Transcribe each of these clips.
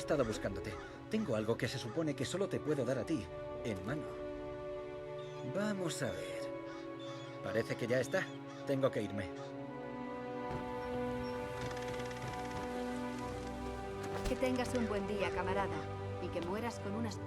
estado buscándote. Tengo algo que se supone que solo te puedo dar a ti, en mano. Vamos a ver. Parece que ya está. Tengo que irme. Que tengas un buen día, camarada. Y que mueras con unas...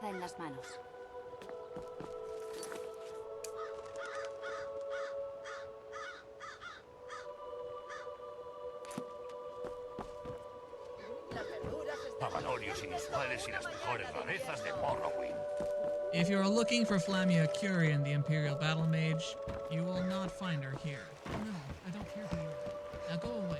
en las manos. Avalorios inusuales y las mejores rarezas de Morrowind. If you're looking for Flamia Curian, the Imperial Battle Mage, you will not find her here. No, I don't care who you are. Now go away.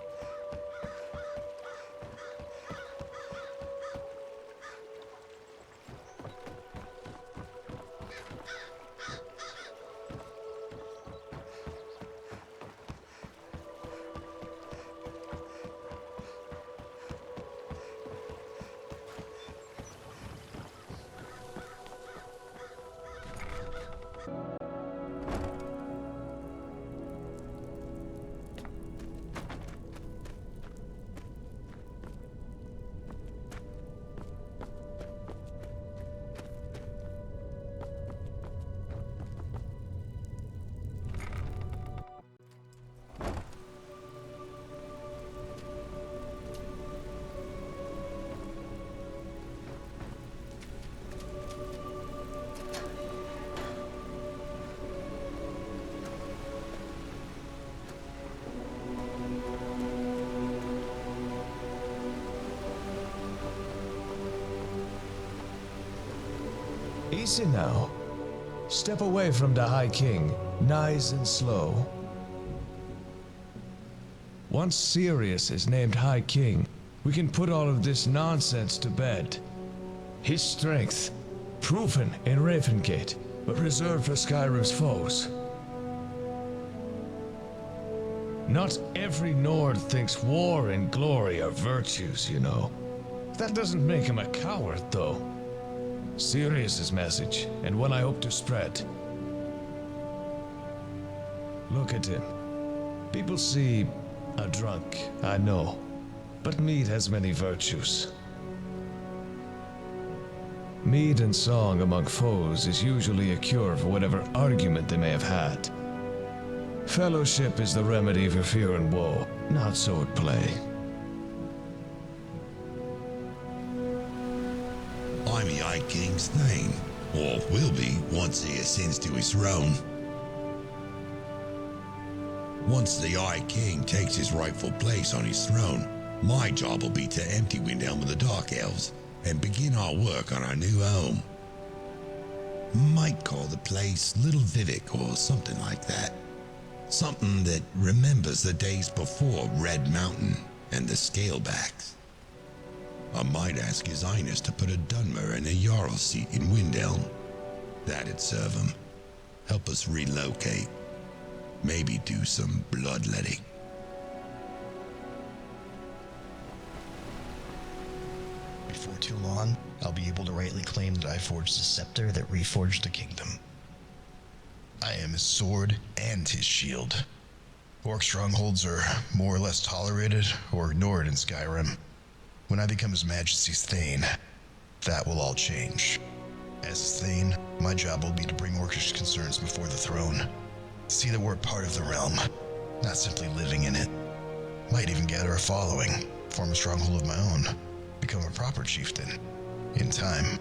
Easy now. Step away from the High King, nice and slow. Once Sirius is named High King, we can put all of this nonsense to bed. His strength, proven in Ravengate, but reserved for Skyrim's foes. Not every Nord thinks war and glory are virtues, you know. That doesn't make him a coward, though. Sirius's message, and one I hope to spread. Look at him. People see a drunk, I know, but mead has many virtues. Mead and song among foes is usually a cure for whatever argument they may have had. Fellowship is the remedy for fear and woe, not so at play. I'm the High King's thane, or will be once he ascends to his throne. Once the High King takes his rightful place on his throne, my job will be to empty Windhelm of the Dark Elves and begin our work on our new home. Might call the place Little Vivek or something like that. Something that remembers the days before Red Mountain and the Scalebacks. I might ask His Highness to put a Dunmer in a Jarl seat in Windhelm. That'd serve him. Help us relocate. Maybe do some bloodletting. Before too long, I'll be able to rightly claim that I forged the scepter that reforged the kingdom. I am his sword and his shield. Orc strongholds are more or less tolerated or ignored in Skyrim. When I become His Majesty's Thane, that will all change. As Thane, my job will be to bring Orcish concerns before the throne. See that we're part of the realm, not simply living in it. Might even gather a following, form a stronghold of my own, become a proper chieftain. In time.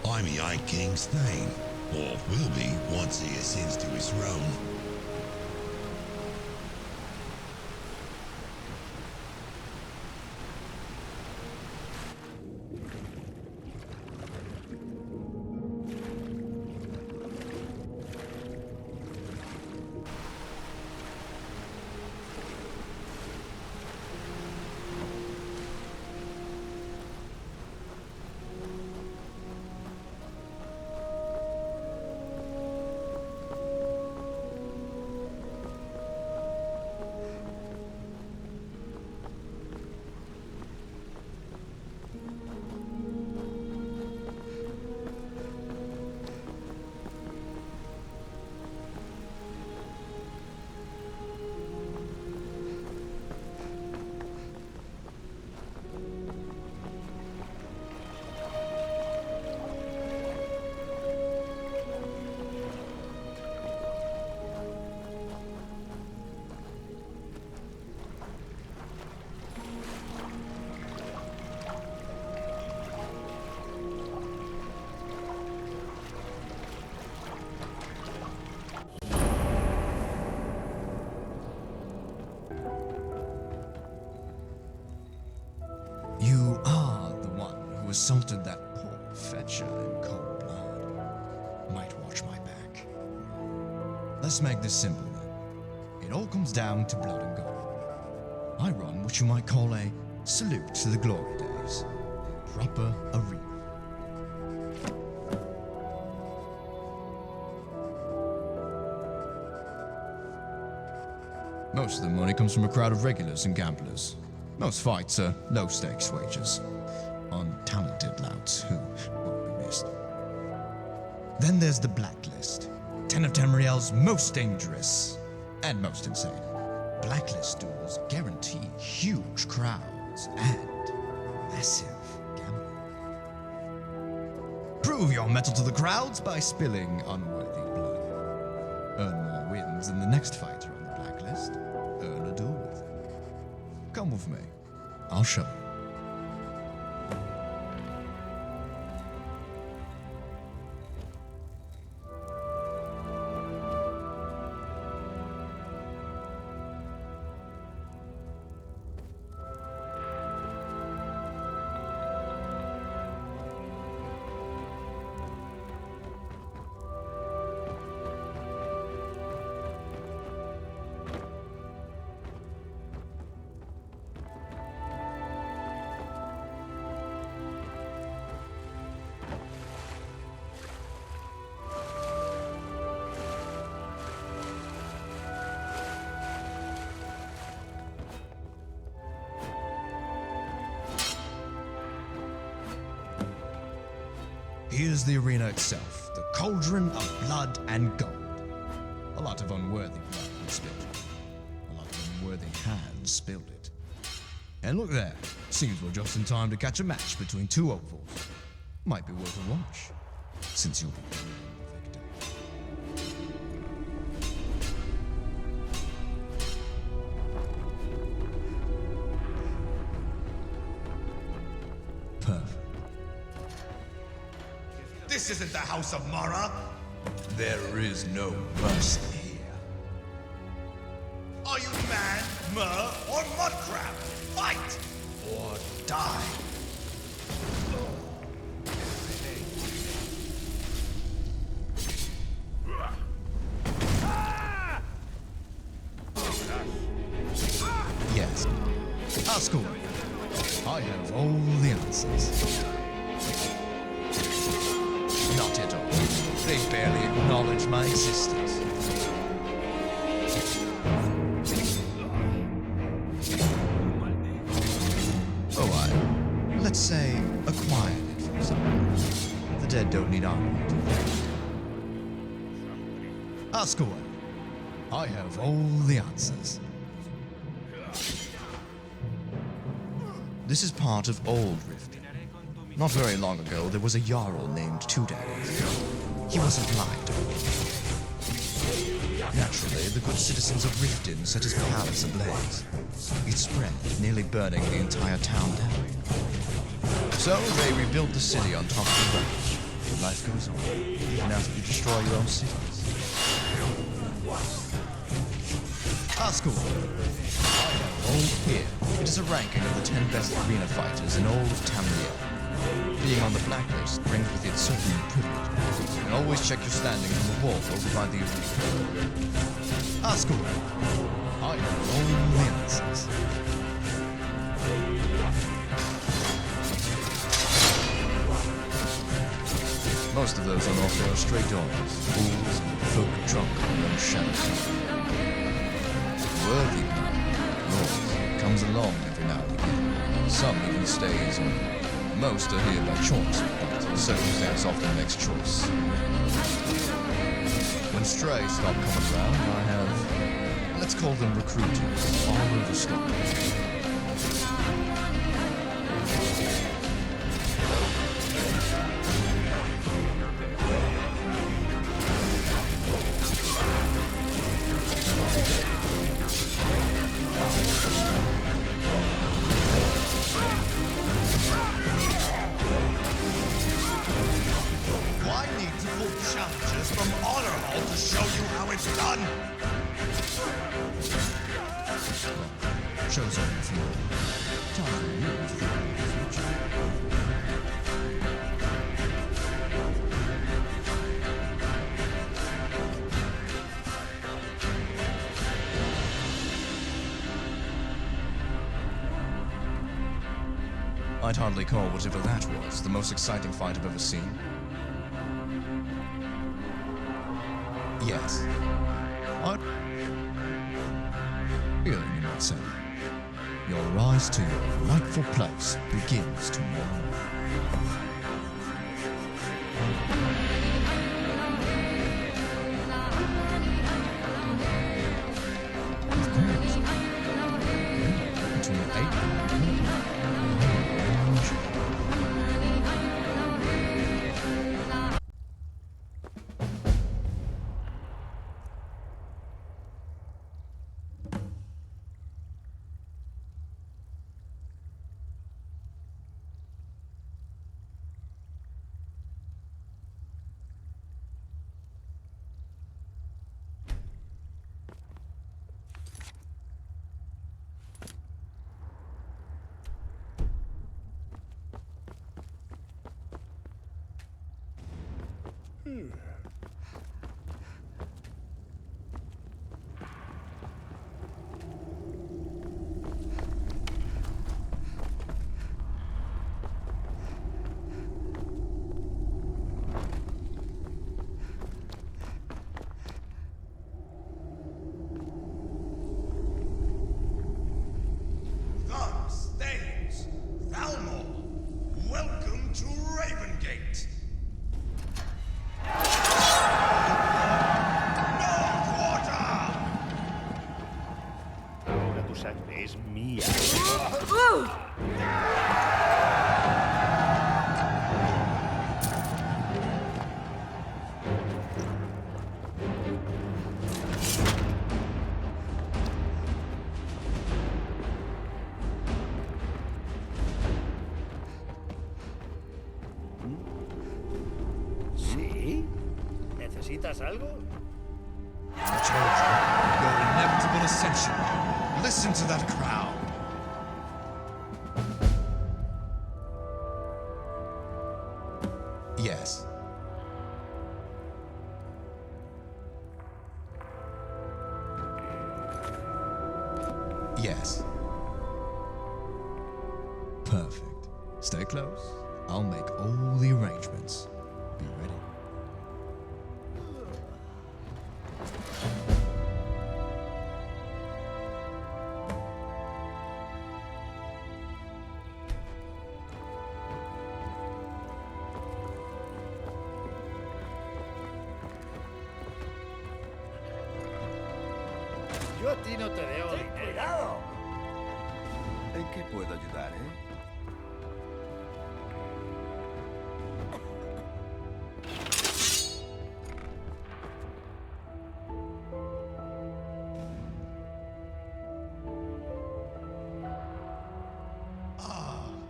I'm the Eye King's Thane, or will be once he ascends to his throne. You are the one who assaulted that poor fetcher in cold blood. Might watch my back. Let's make this simple then. It all comes down to blood and gold. I run what you might call a salute to the glory days. Proper arena. Most of the money comes from a crowd of regulars and gamblers. Most fights are low-stakes wagers. Untalented louts who won't be missed. Then there's the blacklist. 10 of Tamriel's most dangerous and most insane. Blacklist duels guarantee huge crowds and massive gambling. Prove your mettle to the crowds by spilling unworthy blood. Earn more wins than the next fighter on the blacklist. Earn a duel with them. Come with me. I'll show you. Here's the arena itself, the cauldron of blood and gold. A lot of unworthy blood was spilled. A lot of unworthy hands spilled it. And look there, seems we're just in time to catch a match between two ovals. Might be worth a watch, since you'll be the victor. Perfect. This isn't the House of Mara. There is no mercy here. Are you man, mer, or mudcrab? Fight or die. Yes. Ask away. I have all the answers. Not at all. They barely acknowledge my existence. Oh, let's say, acquired it from someone. The dead don't need armor. Ask away. I have all the answers. This is part of Old Riften. Not very long ago, there was a Jarl named Two Days. He wasn't blind. Naturally, the good citizens of Riften set his palace ablaze. It spread, nearly burning the entire town down. So they rebuilt the city on top of the wreckage. Life goes on, even after you destroy your own cities. Ask away. I have all here. It is a ranking of the 10 best arena fighters in all of Tamriel. Being on the blacklist brings with it certain privileges. And always check your standings on the wall over by the arena. Ask away. I have all the answers. Most of those on offer are stray dogs, fools, and folk drunk on their own shadows. Worthy man, yours, comes along every now and again. Some even stays on. Most are here by choice, but circumstance often makes choice. When strays stop coming around, I have, let's call them recruiters, all over Scotland. Shows up if you time for you to think about the future. I'd hardly call whatever that was the most exciting fight I've ever seen. Yes. Feeling, you might say. Your rise to your rightful place begins tomorrow. Of course. Between 8 and Welcome to Ravengate. Ahora tu sangre es mía. ¿Sí? ¿Necesitas algo? I told you, your inevitable ascension. Listen to that crowd. Yes. Yes. Perfect. Stay close. I'll make all the arrangements. Be ready. Yo a ti no te debo dinero. ¿En qué puedo ayudar,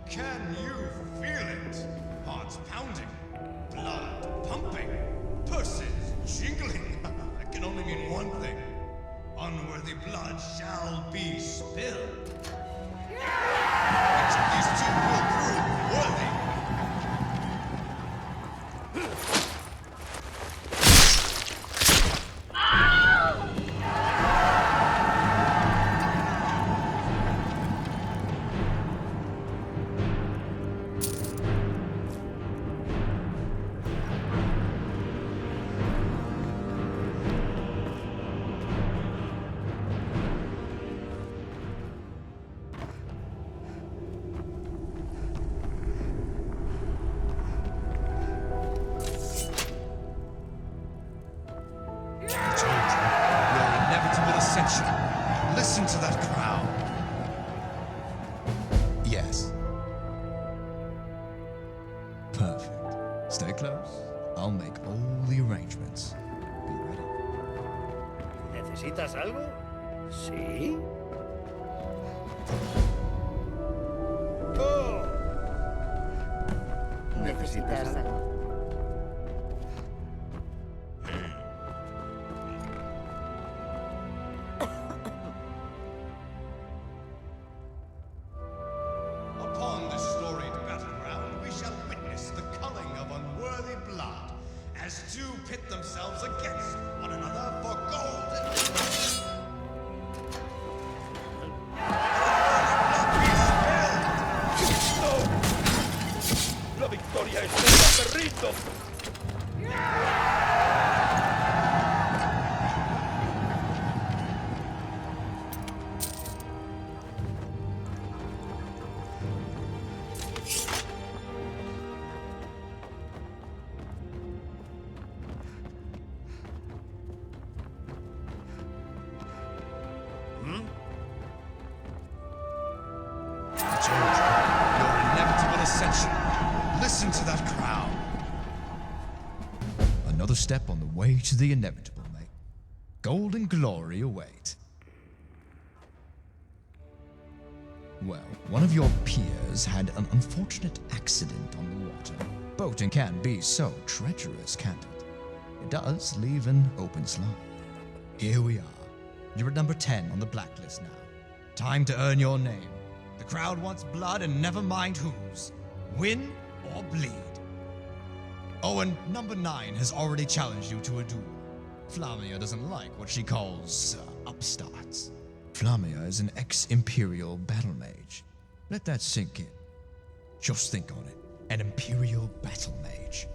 Can you feel it? Hearts pounding, blood pumping, purses jingling. That can only mean one thing. Unworthy blood shall be spilled. Each of these two will prove worthy. Listen to that crowd. Yes. Perfect. Stay close. I'll make all the arrangements. Be ready. ¿Necesitas algo? ¿Sí? Oh. ¿Necesitas algo? Upon this storied battleground, we shall witness the culling of unworthy blood as two pit themselves against one another for gold and ¡La victoria es tuya, perrito! your inevitable ascension. Listen to that crowd. Another step on the way to the inevitable, mate. Gold and glory await. Well, one of your peers had an unfortunate accident on the water. Boating can be so treacherous, can't it? It does leave an open slot. Here we are. You're at number 10 on the blacklist now. Time to earn your name. The crowd wants blood and never mind whose. Win or bleed. Oh, and number 9 has already challenged you to a duel. Flamia doesn't like what she calls upstarts. Flamia is an ex-Imperial battle mage. Let that sink in. Just think on it. An Imperial battle mage.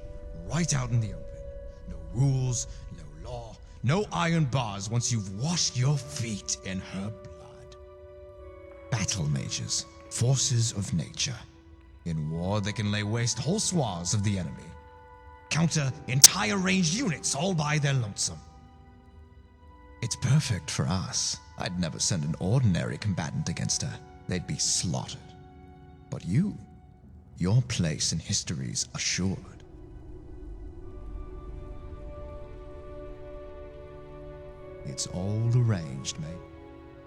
Right out in the open. No rules, no law, no iron bars once you've washed your feet in her blood. Battle mages. Forces of nature. In war, they can lay waste whole swaths of the enemy. Counter entire ranged units all by their lonesome. It's perfect for us. I'd never send an ordinary combatant against her. They'd be slaughtered. But you, your place in history's assured. It's all arranged, mate.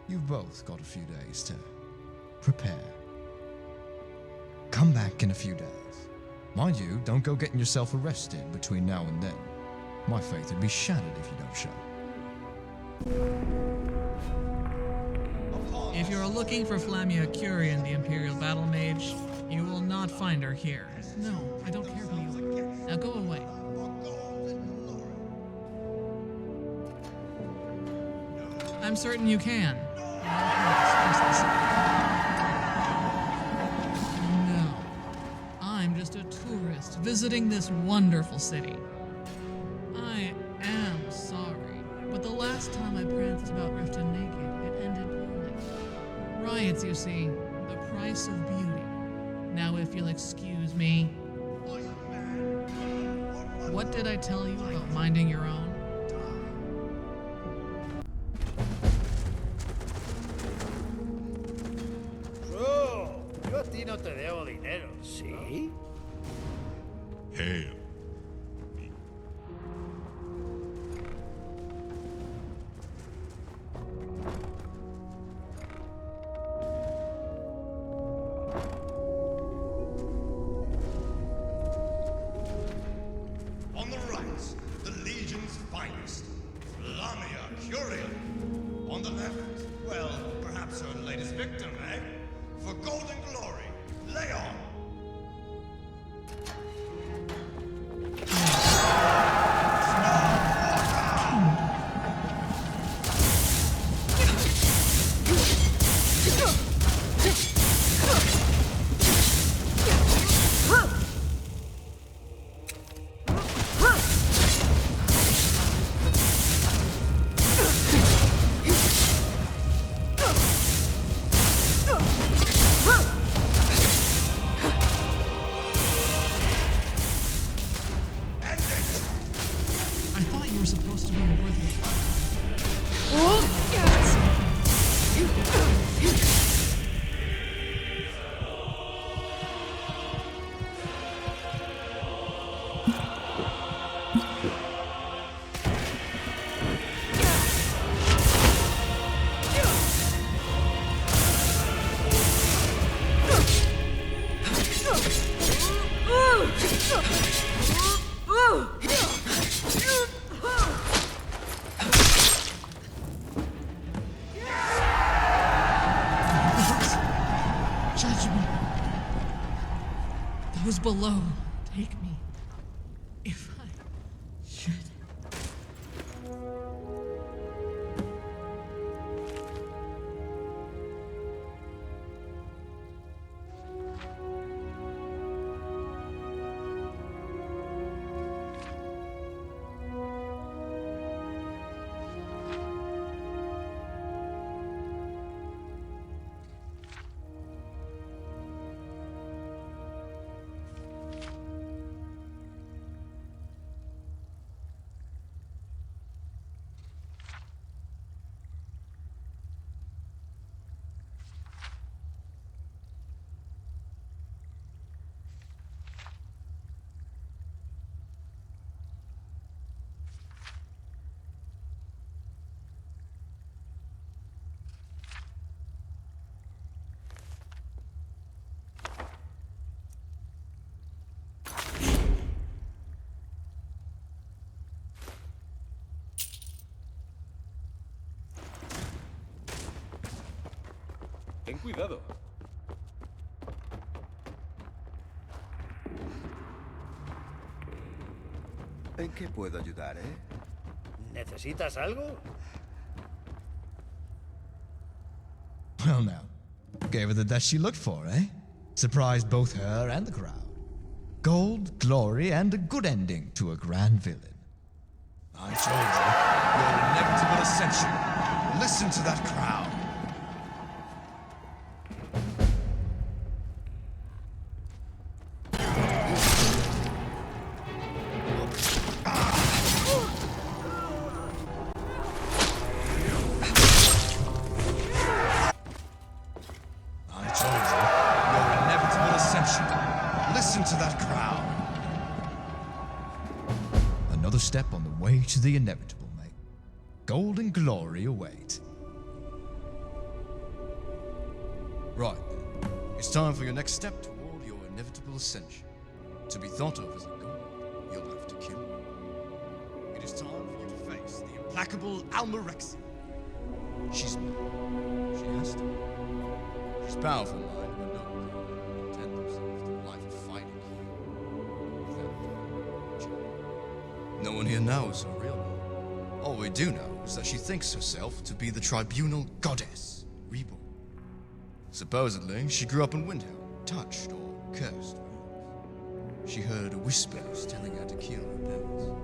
You've both got a few days to prepare. Come back in a few days. Mind you, don't go getting yourself arrested between now and then. My faith would be shattered if you don't show. If you're looking for Flamia Curian, the Imperial Battle Mage, you will not find her here. No, I don't care who you are. Now go away. I'm certain you can. No, I'm just a tourist visiting this wonderful city. I am sorry, but the last time I pranced about Riften naked, it ended poorly. Riots, you see, the price of beauty. Now if you'll excuse me. What did I tell you about minding your own? Aquí no te debo dinero. ¿Sí? Hell. On the right, the Legion's finest, Lamia Curia. On the left, well, perhaps her latest victim, eh? For golden glory, Leon. I thought you were supposed to be worthy. Judgment. Those below, take me. If I should. Ten cuidado. ¿En qué puedo ayudar, ¿Necesitas algo? Well, now, gave her the death she looked for, eh? Surprised both her and the crowd. Gold, glory, and a good ending to a grand villain. I told you, your inevitable ascension. Listen to that crowd. I told you, your inevitable ascension. Listen to that crowd. Another step on the way to the inevitable, mate. Gold and glory await. Right then. It's time for your next step toward your inevitable ascension. To be thought of as a god, you'll have to kill me. It is time for you to face the implacable Almarexia. She's mad. She has to. She's powerful mind, but no god content themselves to the life of fighting without joy. No one here knows her real name. All we do know is that she thinks herself to be the tribunal goddess, reborn. Supposedly, she grew up in Windhelm, touched or cursed with elves. She heard whispers telling her to kill her devils.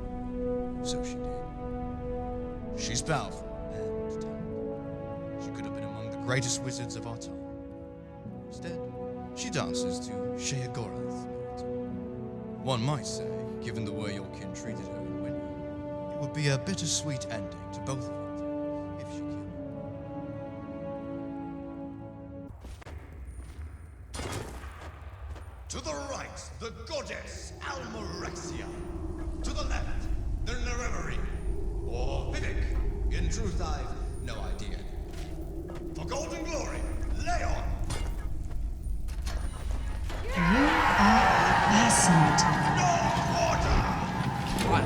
So she did. She's powerful and talented. She could have been among the greatest wizards of our time. Instead, she dances to Sheagorath's melody. One might say, given the way your kin treated her in Windhelm, it would be a bittersweet ending to both of her if she killed her. Phyrexia. To the left, the Nerevary. Or Vivic. In truth, I've no idea. For golden glory, Leon. You are fascinating. No order! What?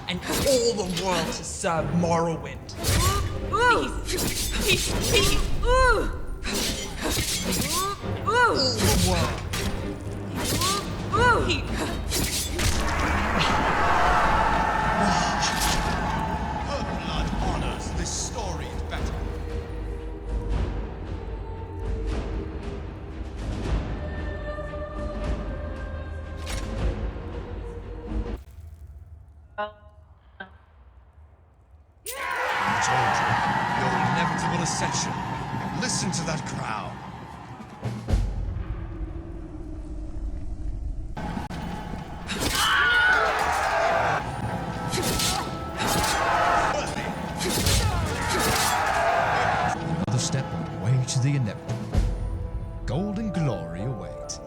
And all the world to serve Morrowind. Peace! Peace! Peace! All the world. Her blood honors this story better. I told you, your inevitable ascension. Listen to that crowd. Another step on the way to the inevitable. Golden glory awaits.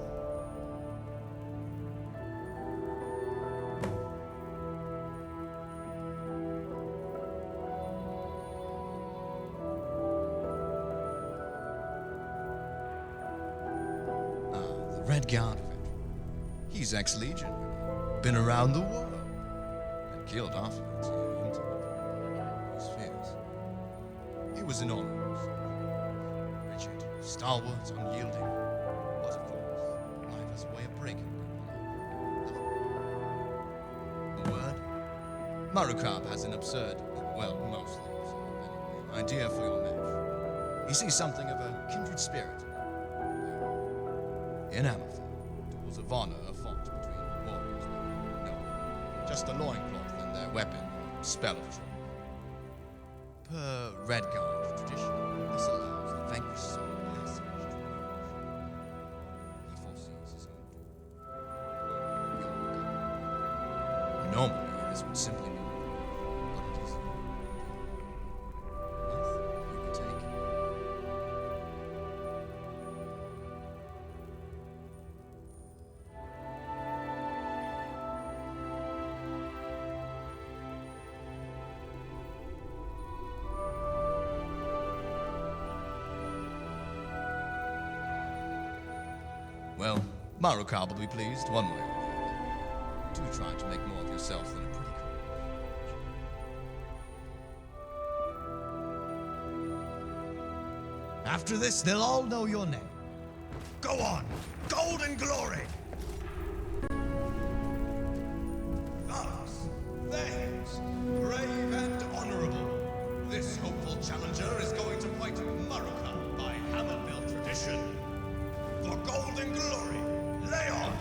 The Red Guard veteran. He's ex-Legion. Been around the world. And killed afterwards. His fears. He was an honorable soldier. Rigid, stalwart, unyielding. But of course, life has a way of breaking people. A word? Marukab has an absurd, well, mostly absurd, idea for your match. He sees something of a kindred spirit. In Amethyst, tools of honor are fought between warriors. No, just a loincloth and their weapon, or spell of trouble. Per Red Guard tradition, this allows the vanquished soul passage to revenge. He foresees his own doom. Your God. Normally, this would simply be, but it is. Life you could take. Well, Marukab will be pleased, one way or the other. Do try to make more of yourself than a pretty crew. After this, they'll all know your name. Go on! Golden glory! Thus, thanks, brave and honorable. This hopeful challenger is going to fight Marukab by hammer-built tradition. For golden glory, Leon!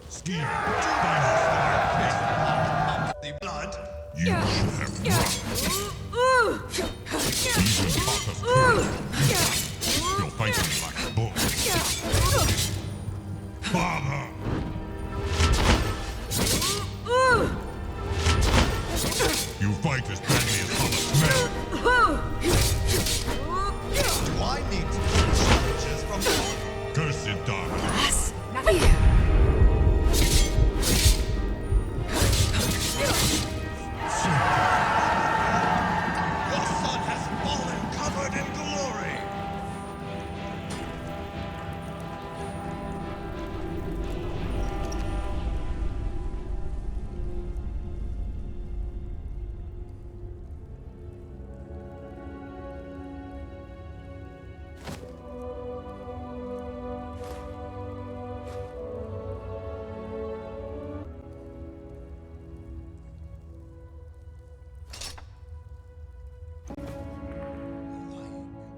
Steal. The blood. You should have run. Even Papa's courage. You're fighting like a bull. Father! You fight as badly as Papa's men. Do I need to pull challenges from you? Cursed darkness. Your son has fallen covered in glory!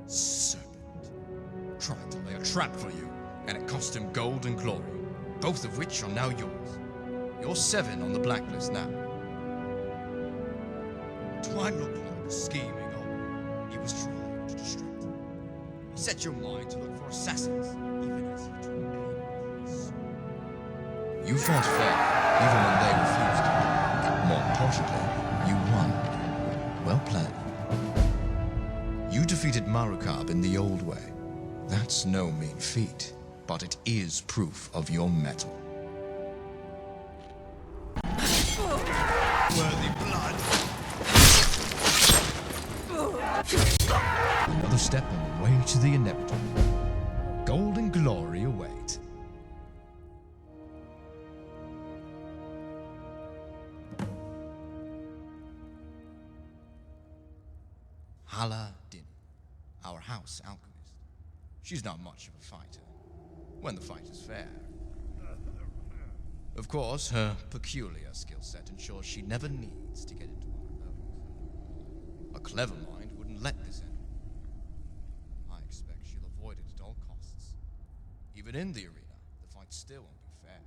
Serpent. Tried to lay a trap for you, and it cost him gold and glory, both of which are now yours. You're 7 on the blacklist now. Do I look like a scheming old? He was trying to distract you. He set your mind to look for assassins, even as he took aim with his sword. You fought fair, even when they refused. More importantly, you won. Well played. You defeated Marukab in the old way. That's no mean feat, but it is proof of your mettle. Worthy blood. Another step on the way to the inevitable. Gold and glory await. Hala Din, our house alchemist. She's not much of a fighter, when the fight is fair. Of course, her peculiar skill set ensures she never needs to get into one of those. A clever mind wouldn't let this end. I expect she'll avoid it at all costs. Even in the arena, the fight still won't be fair.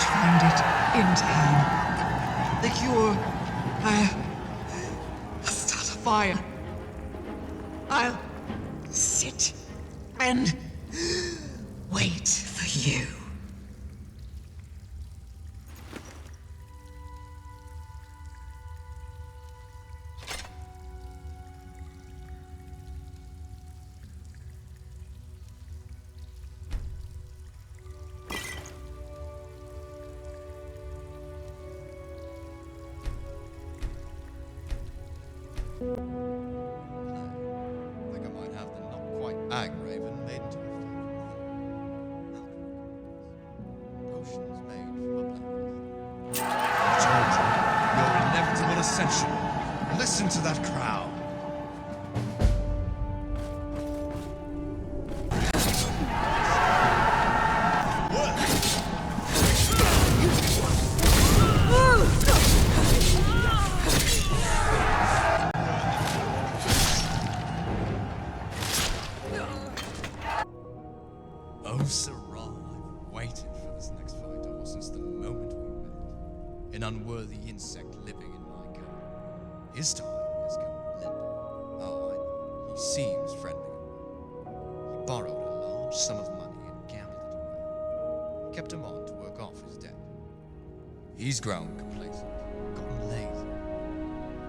won't find it in time. The cure, I'll start a fire. I'll sit and wait for you. I think I might have the not quite ag raven made into a flavor. Potions made from a plant. I told you, your inevitable ascension. Listen to that crowd. Oh, Sirrah, I've waited for this next fight almost since the moment we met. An unworthy insect living in my gut. His time has come, Linda. Oh, I know. He seems friendly. He borrowed a large sum of money and gambled it away. Kept him on to work off his debt. He's grown complacent, gotten lazy.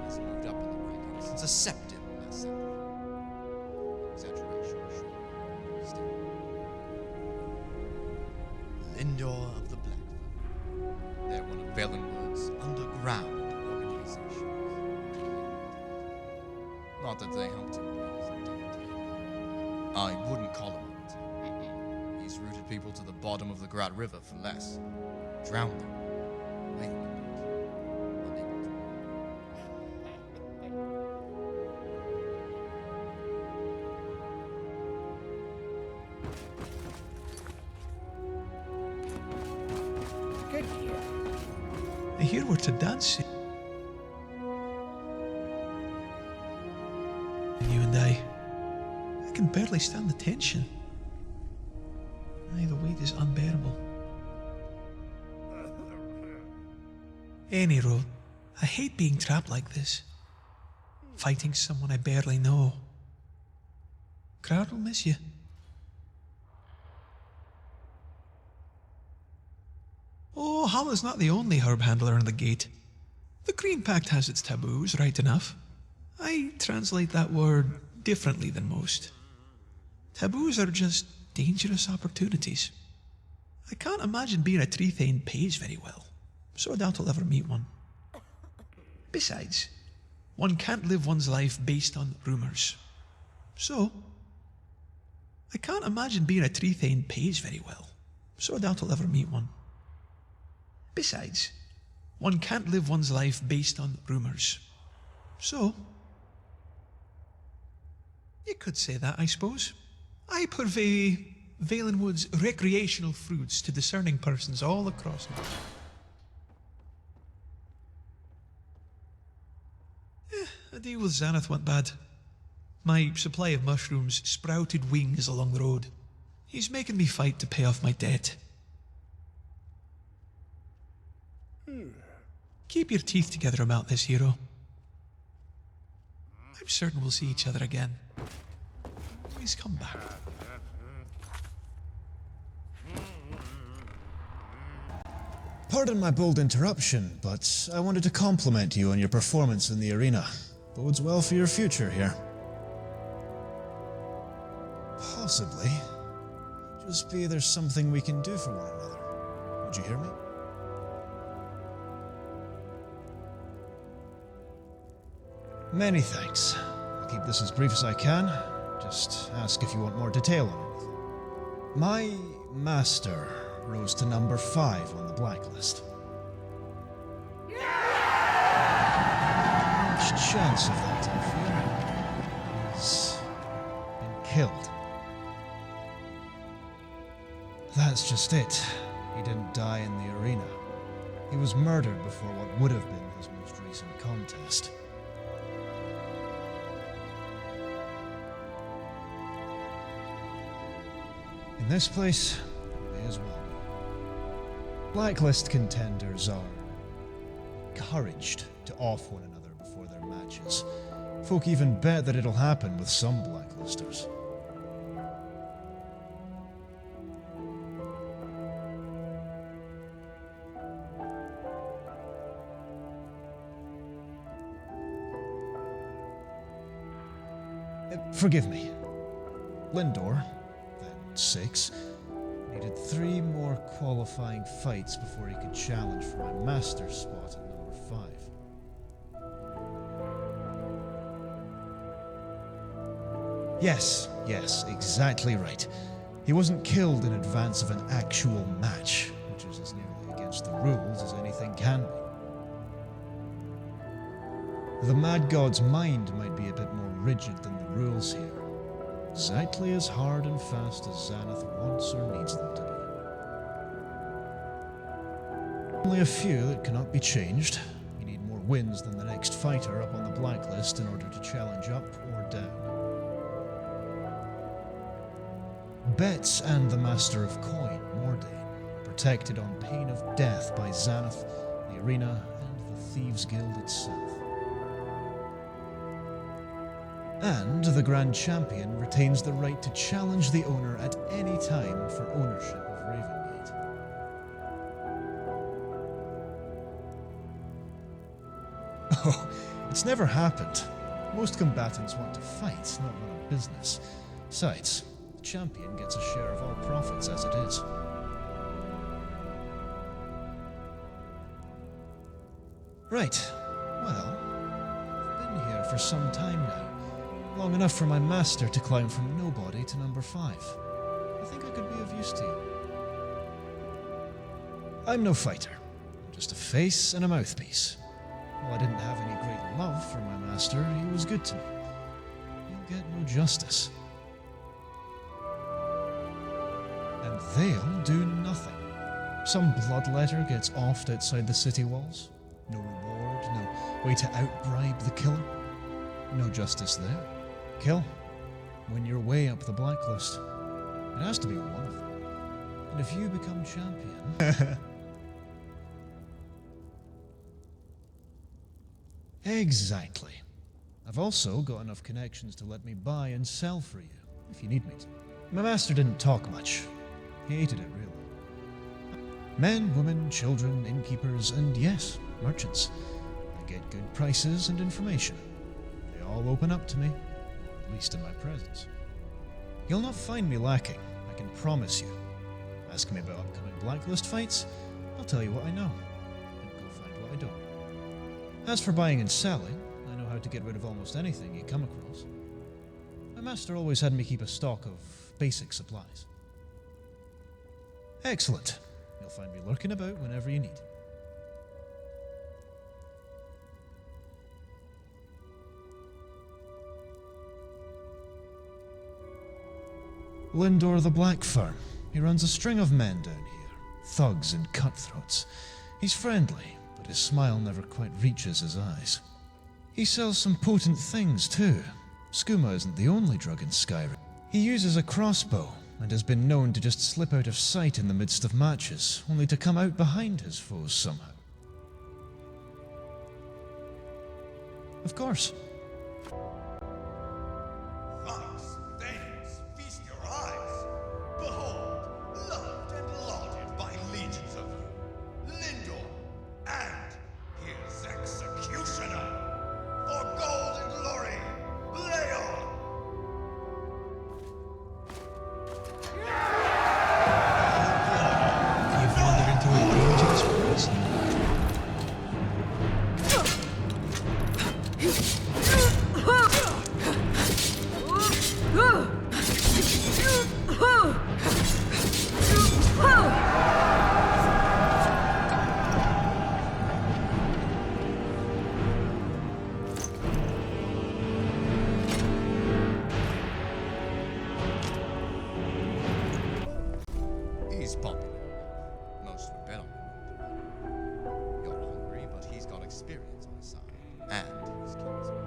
He's moved up in the rankings since a septim myself. Exaggeration, sure. Still. Lindor of the Blackfell. They're one of Valenwood's underground organizations. Not that they helped him when he was in debt. I wouldn't call him it. He's rooted people to the bottom of the Grat River for less. Drowned them. Wait. Unable to. I hear we're to dance. And you and I can barely stand the tension. Aye, the weight is unbearable. Any road, I hate being trapped like this. Fighting someone I barely know. Crowd will miss you. Oh, Hala's not the only herb handler in the gate. The Green Pact has its taboos, right enough. I translate that word differently than most. Taboos are just dangerous opportunities. I can't imagine being a Trethane page very well, so I doubt I'll ever meet one. Besides, one can't live one's life based on rumours. So, I can't imagine being a Trethane page very well, so I doubt I'll ever meet one. Besides, one can't live one's life based on rumours. So, you could say that, I suppose. I purvey Valenwood's recreational fruits to discerning persons all across me. A deal with Xanath went bad. My supply of mushrooms sprouted wings along the road. He's making me fight to pay off my debt. Keep your teeth together about this, hero. I'm certain we'll see each other again. Please come back. Pardon my bold interruption, but I wanted to compliment you on your performance in the arena. Bodes well for your future here. Possibly. Just be there's something we can do for one another. Would you hear me? Many thanks. I'll keep this as brief as I can. Just ask if you want more detail on it. My master rose to number 5 on the blacklist. Much chance of that, I fear. He's been killed. That's just it. He didn't die in the arena. He was murdered before what would have been his most recent contest. In this place, may as well be. Blacklist contenders are encouraged to off one another before their matches. Folk even bet that it'll happen with some blacklisters. Forgive me. Lindor, then 6, needed 3 more qualifying fights before he could challenge for my master's spot at number 5. Yes, exactly right. He wasn't killed in advance of an actual match, which is as nearly against the rules as anything can be. The Mad God's mind might be a bit more rigid than the rules here. Exactly as hard and fast as Xanath wants or needs them to be. Only a few that cannot be changed. You need more wins than the next fighter up on the blacklist in order to challenge up or down. Betts and the Master of Coin, Mordain, protected on pain of death by Xanath, the arena, and the Thieves' Guild itself. And the Grand Champion retains the right to challenge the owner at any time for ownership of Ravengate. Oh, it's never happened. Most combatants want to fight, not run a business. Besides, the champion gets a share of all profits as it is. Right, well, I've been here for some time now. Long enough for my master to climb from nobody to number 5. I think I could be of use to you. I'm no fighter. I'm just a face and a mouthpiece. While I didn't have any great love for my master, he was good to me. You'll get no justice. And they'll do nothing. Some bloodletter gets offed outside the city walls. No reward, no way to outbribe the killer. No justice there. Kill. Win your way up the blacklist. It has to be one of them. And if you become champion... Exactly. I've also got enough connections to let me buy and sell for you, if you need me to. My master didn't talk much. He hated it, really. Men, women, children, innkeepers, and yes, merchants. I get good prices and information. They all open up to me. At least in my presence. You'll not find me lacking, I can promise you. Ask me about upcoming blacklist fights, I'll tell you what I know, and go find what I don't. As for buying and selling, I know how to get rid of almost anything you come across. My master always had me keep a stock of basic supplies. Excellent. You'll find me lurking about whenever you need. Lindor the Black Firm. He runs a string of men down here. Thugs and cutthroats. He's friendly, but his smile never quite reaches his eyes. He sells some potent things, too. Skooma isn't the only drug in Skyrim. He uses a crossbow, and has been known to just slip out of sight in the midst of matches, only to come out behind his foes somehow. Of course. He's popular. Most would bet on him. You're hungry, but he's got experience on his side. And he's killed some.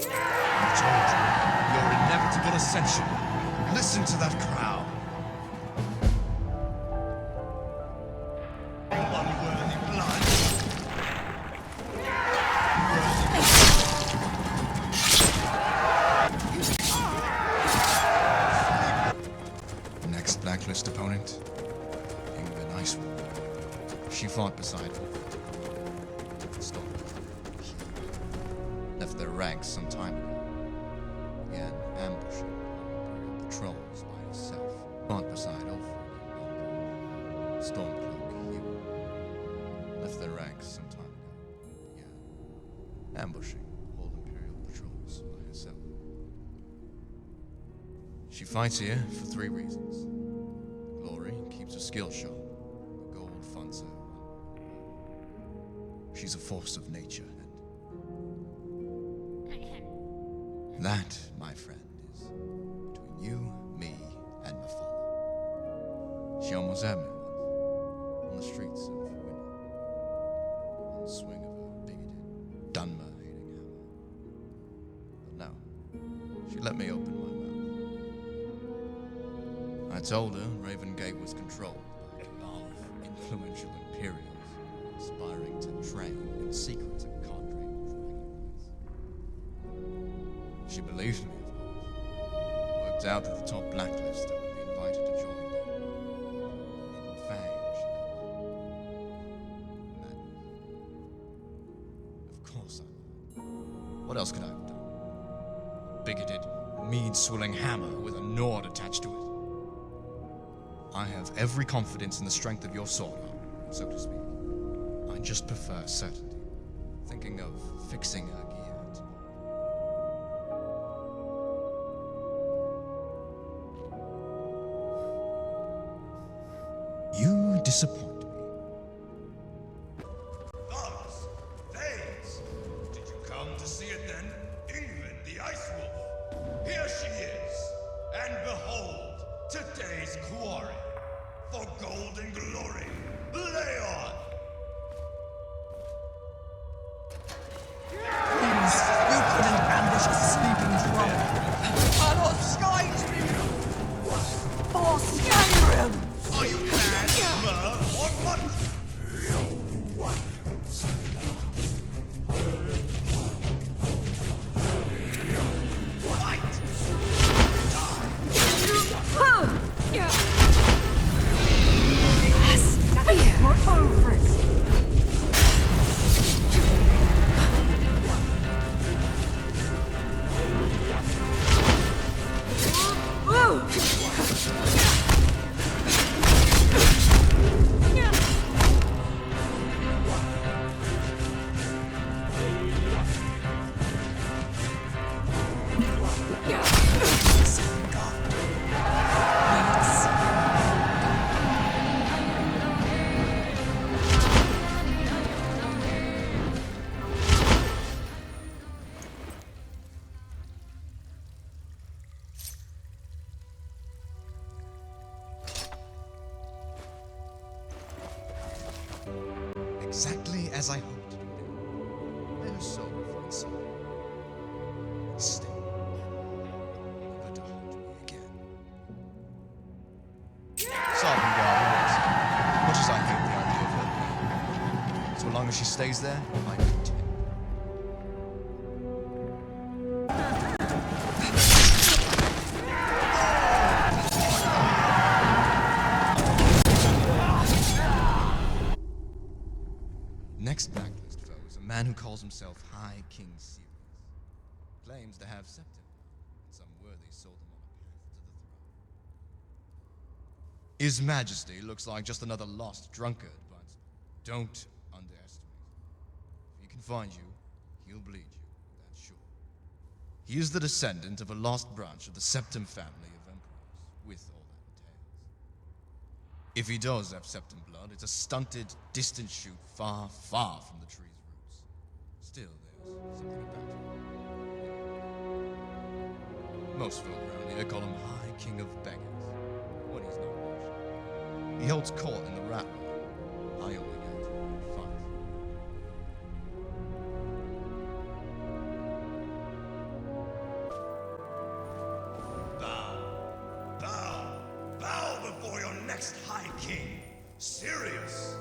I told you, your inevitable ascension. Listen to that crowd. She fought beside her. Left their ranks some time ago. Began ambushing Imperial patrols by herself. Fought beside Ulfric. Stormcloak hero. Left their ranks some time ago. Began ambushing all Imperial patrols by herself. She fights here for 3 reasons. The glory keeps her skill sharp. The gold funds her. She's a force of nature, and that, my friend, is between you, me, and my father. She almost had me once, on the streets of Winter, on the swing of her bigoted, Dunmer-hating hammer. But no, she let me open my mouth. I told her Ravengate was controlled by a cabal of influential Imperials, aspiring to train in secret a cadre of dragonflies. She believed me, of course. Worked out that the top blacklist that would be invited to join them. Hidden Fang, she called it. Madness. Of course I lied. What else could I have done? A bigoted, mead-swilling hammer with a Nord attached to it. I have every confidence in the strength of your sword arm, so to speak. I just prefer certainty. Thinking of fixing her gear tomorrow. You disappoint me. Thumbs, Thanes, did you come to see it then? England, the Ice Wolf. Here she is. And behold, today's quarry. For gold and glory, lay on! Please, you couldn't ambush a sleeping drum. Cannot Skyrim! For Skyrim! Are you mad, Mer, or what? Fight! Exactly as I hoped it would be. Let her soul find some. Stay. Never to haunt me again. Sovngarde is. Much as I hate the idea of her, so long as she stays there, I'm content. Next blacklist foe is a man who calls himself High King Sirius. Claims to have septum, and some worthy sold him on a path to the throne. His Majesty looks like just another lost drunkard, but don't underestimate him. If he can find you, he'll bleed you, that's sure. He is the descendant of a lost branch of the Septim family of emperors, with all that entails. If he does have Septim blood, it's a stunted, distant shoot far, far from the tree's roots. Still, there's something about him. Most folk around here call him High King of Beggars, when he's not mentioned. He holds court in the Rat Room. I only get to fight. Bow before your next High King, Sirius.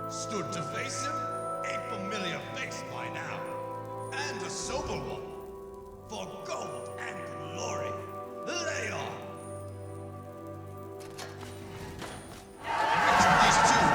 Stood to face him, a familiar face by now, and a sober one. For gold and glory, lay on. Next to these two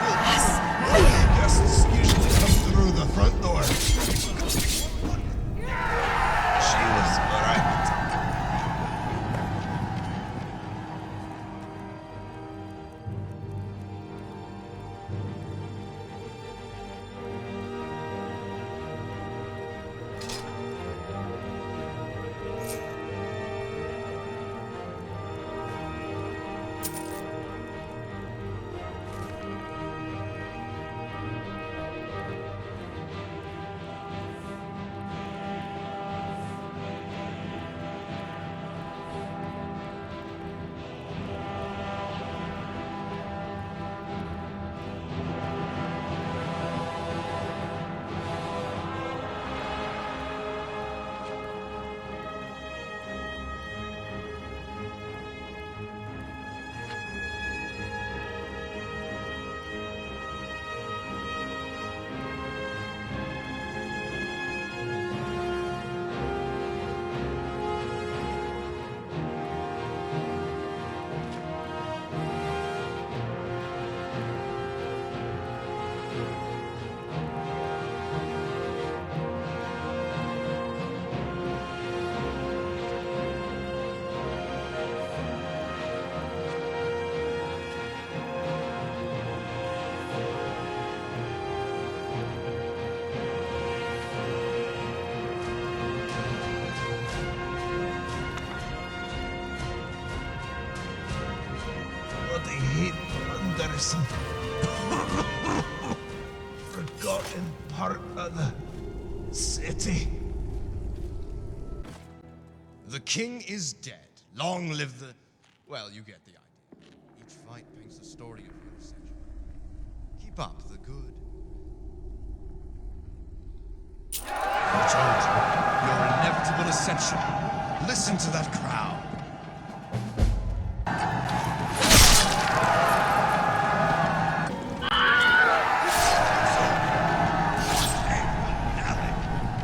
some forgotten part of the city. The king is dead. Long live the... Well, you get the idea. Each fight paints the story of your ascension. Keep up the good. I told you, your inevitable ascension. Listen to that crowd.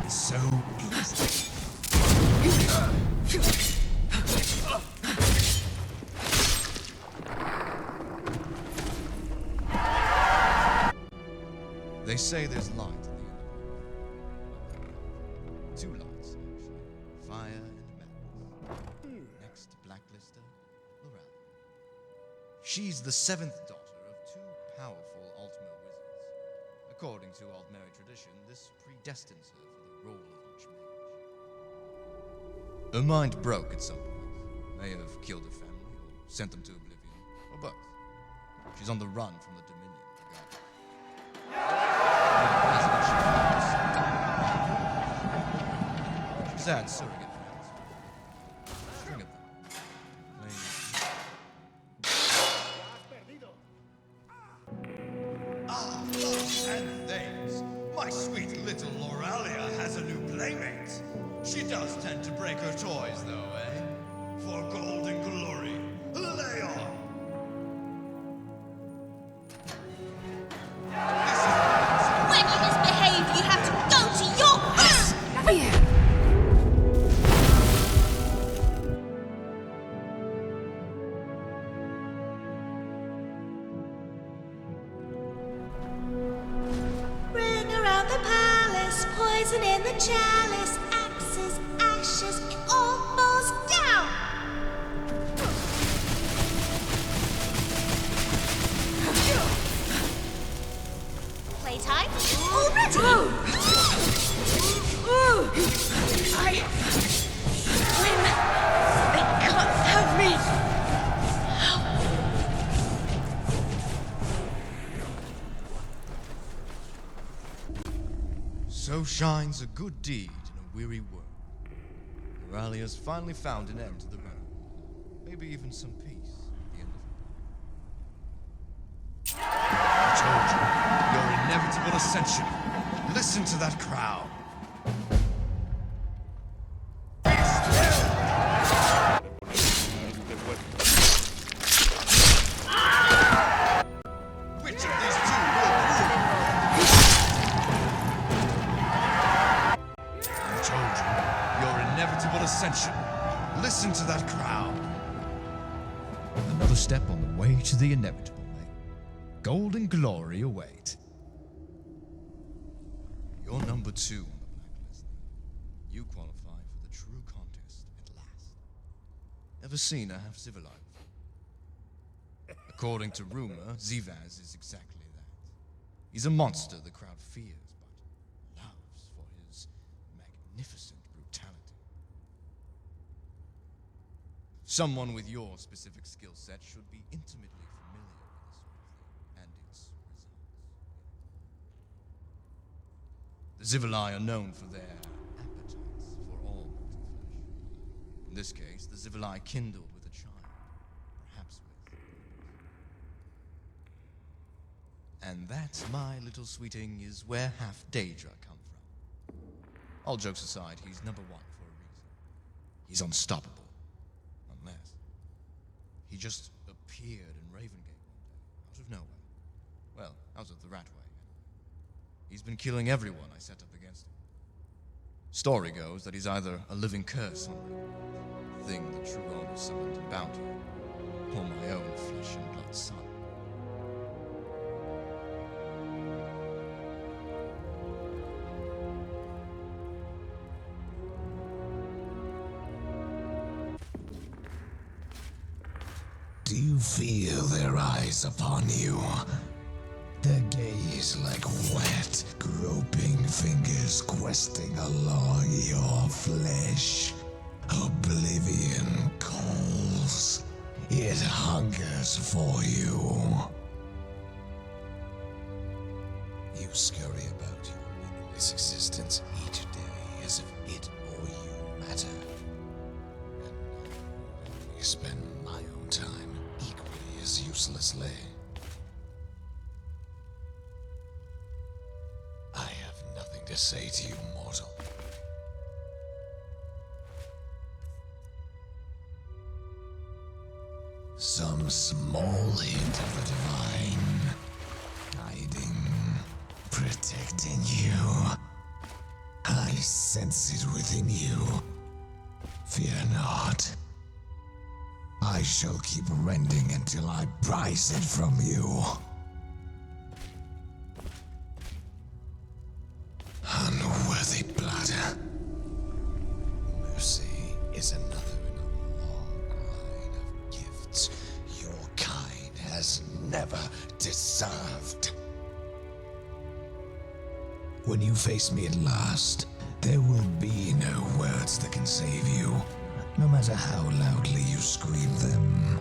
So easy. They say there's light at the end of it. Two lights, actually. Fire and madness. Next, Blacklister, Loralia. She's the seventh daughter of two powerful Altmer wizards. According to Altmeri tradition, this predestines her for the role of Archmage. Her mind broke at some point. May have killed her family, or sent them to oblivion, or both. She's on the run from the Dominion of the Gods. She's had surrogate friends. String of them. Ah, loves and things. My sweet little Loralia has a new playmate. She does tend to break her toys, though, eh? For gold and glory. Lay on! When you misbehave, you have to go to your house! Ring around the palace, poison in the chalice, axes, ashes, it all falls down! Playtime already! I win! They can't have me! So shines a good deed in a weary world. Moralia's finally found an end to the run. Maybe even some peace at the end of it. I told you, your inevitable ascension. Listen to that crowd. Which of these two will rule? I told you, your inevitable ascension. Listen to that crowd. Another step on the way to the inevitable, mate. Gold and glory await. You're number 2 on the blacklist. You qualify for the true contest at last. Ever seen a half-civilized? According to rumor, Zivaz is exactly that. He's a monster the crowd fears, but loves for his magnificent brutality. Someone with your specific skill set should be intimately familiar with this sort of thing, and its results. The Zivali are known for their appetites for all mortal flesh. In this case, the Zivali kindled with a child, perhaps with... And that, my little sweeting, is where half Daedra come from. All jokes aside, he's number 1 for a reason. He's unstoppable. Unless he just appeared in Ravengate one day, out of nowhere. Well, out of the Ratway. He's been killing everyone I set up against him. Story goes that he's either a living curse on me, a thing the true owner summoned in bounty, or my own flesh and blood son. Do you feel their eyes upon you? Their gaze like wet, groping fingers questing along your flesh. Oblivion calls. It hungers for you. scurry about your meaningless existence each day as if it or you matter. And I would spend my own time equally as uselessly. I have nothing to say to you, mortal. Some small hint of the divine, guiding, protecting you. I sense it within you. Fear not. I shall keep rending until I prize it from you. Unworthy blood. Mercy is another in a long line of gifts your kind has never deserved. When you face me at last, there will be no words that can save you, no matter how loudly you scream them.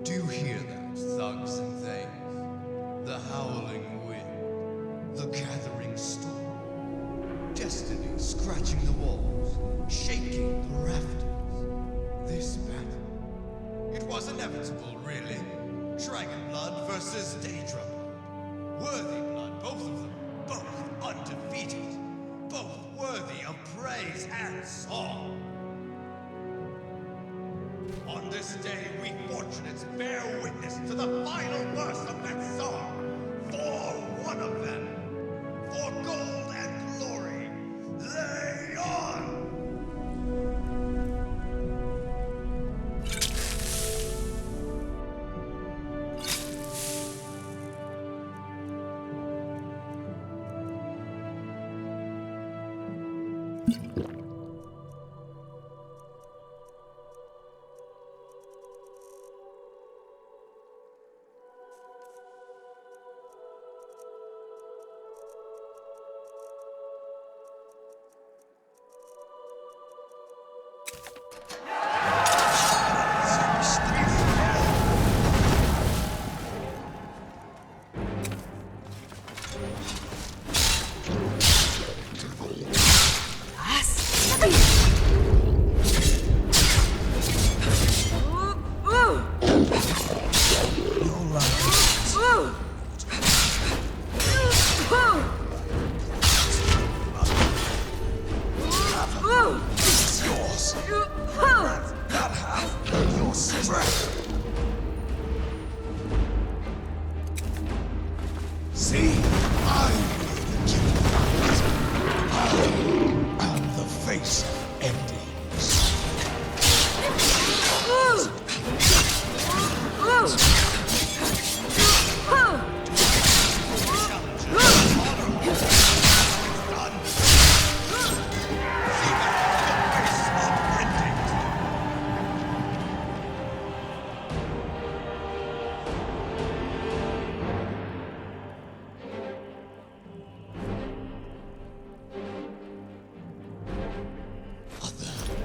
Do you hear that, thugs and things? The howling wind, the gathering storm, destiny scratching the walls, shaking the rafters. This battle, it was inevitable, really. Dragon blood versus Daedra blood. Worthy blood, both of them, both undefeated, both worthy of praise and song. On this day, we fortunates bear witness to the final verse of that song. For one of them, for gold and glory, lay on!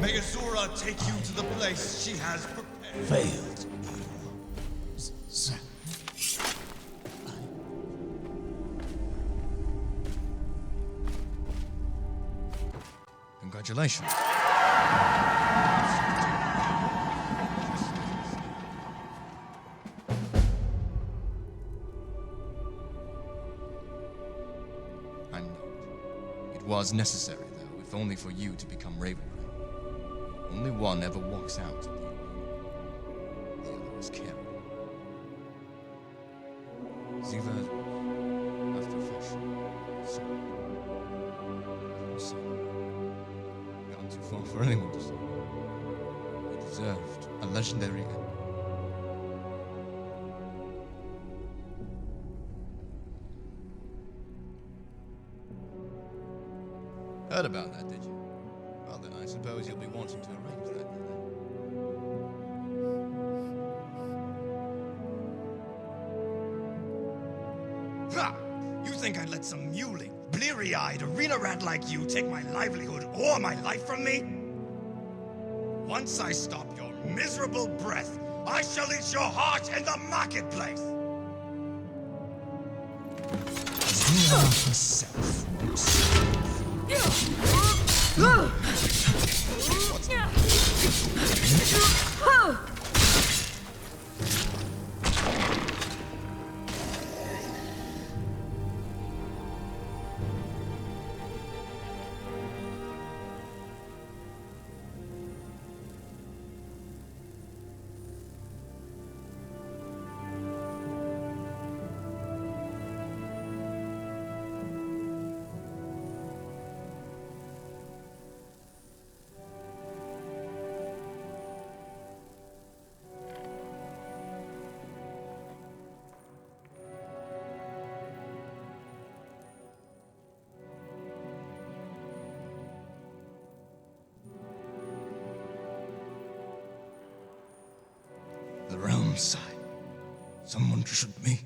May Azura take you to the place she has prepared. Failed. Congratulations. I know. It was necessary, though, if only for you to become Ravengate. Only one ever walks out of the arena. The other is carried. Ziva, after fashion, so. Gone too far for anyone to say. You deserved a legendary end. Heard about that, did you? Well, then I suppose you'll be wanting to arrange that. Ha! You think I'd let some mewling, bleary-eyed arena rat like you take my livelihood or my life from me? Once I stop your miserable breath, I shall eat your heart in the marketplace! Zura herself won't The realm sign. Someone shoot me.